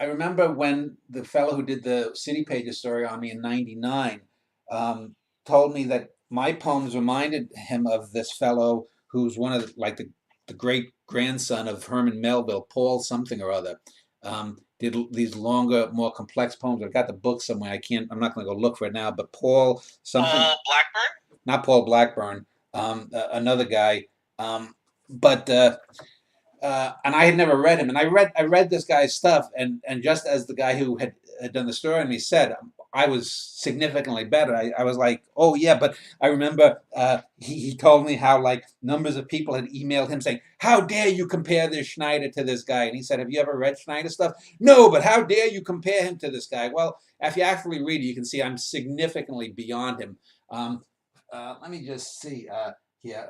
I remember when the fellow who did the City Pages story on me in '99 told me that my poems reminded him of this fellow who's one of the great grandson of Herman Melville, Paul something or other. Did these longer, more complex poems. I've got the book somewhere. I'm not going to go look for it now. But Paul something, Paul Blackburn? not Paul Blackburn, another guy. But and I had never read him, and I read this guy's stuff, and just as the guy who had done the story on me said, I was significantly better. I was like, oh yeah, but I remember he told me how like numbers of people had emailed him saying, how dare you compare this Schneider to this guy? And he said, have you ever read Schneider stuff? No, but how dare you compare him to this guy? Well, if you actually read it, you can see I'm significantly beyond him. Let me just see here.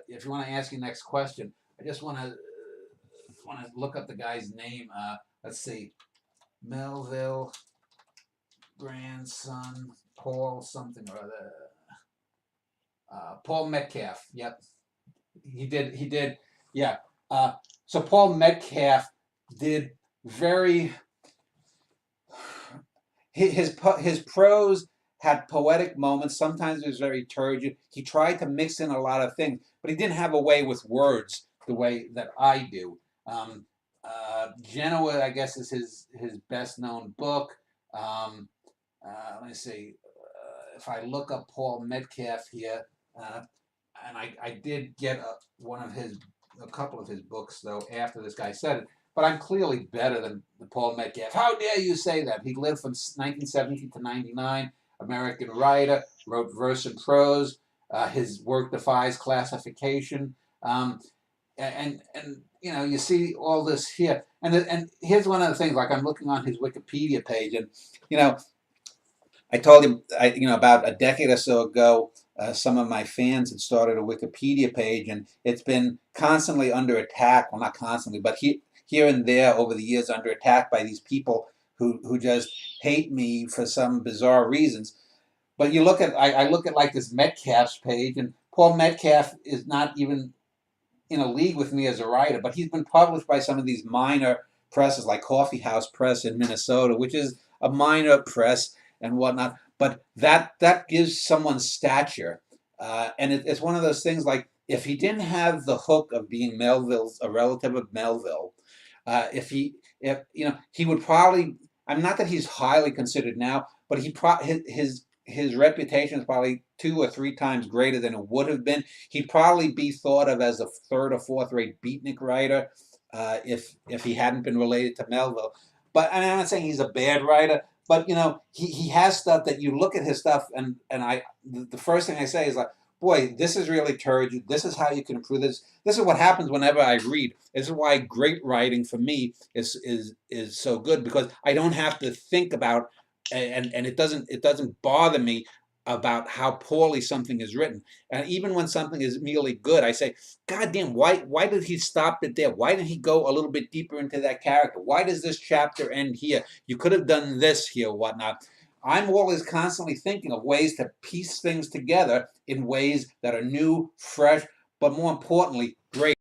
If you want to ask your next question, I just want to look up the guy's name. Let's see, Melville grandson Paul something or other. Paul Metcalf. Yep, he did. He did. Yeah. So Paul Metcalf did very. His prose had poetic moments. Sometimes it was very turgid. He tried to mix in a lot of things, but he didn't have a way with words the way that I do. Genoa, I guess, is his best known book. Let me see. If I look up Paul Metcalf here, and I did get a couple of his books though after this guy said it. But I'm clearly better than Paul Metcalf. How dare you say that? He lived from 1970 to '99. American writer, wrote verse and prose. His work defies classification. And you see all this here. And here's one of the things. Like I'm looking on his Wikipedia page, and you know I told him, about a decade or so ago, some of my fans had started a Wikipedia page, and it's been constantly under attack. Well, not constantly, but here and there over the years, under attack by these people who just hate me for some bizarre reasons. But I look at like this Metcalf's page, and Paul Metcalf is not even in a league with me as a writer, but he's been published by some of these minor presses like Coffee House Press in Minnesota, which is a minor press and whatnot. But that gives someone stature, and it's one of those things like if he didn't have the hook of being a relative of Melville, if he would probably. I'm not that he's highly considered now, but his reputation is probably 2 or 3 times greater than it would have been. He'd probably be thought of as a third or fourth rate beatnik writer if he hadn't been related to Melville. But and I'm not saying he's a bad writer, but he has stuff that you look at his stuff and the first thing I say is like, boy, this is really turgid. This is how you can improve this. This is what happens whenever I read. This is why great writing for me is so good, because I don't have to think about and it doesn't bother me about how poorly something is written. And even when something is merely good, I say, God damn, why did he stop it there? Why didn't he go a little bit deeper into that character? Why does this chapter end here? You could have done this here, whatnot. I'm always constantly thinking of ways to piece things together in ways that are new, fresh, but more importantly, great.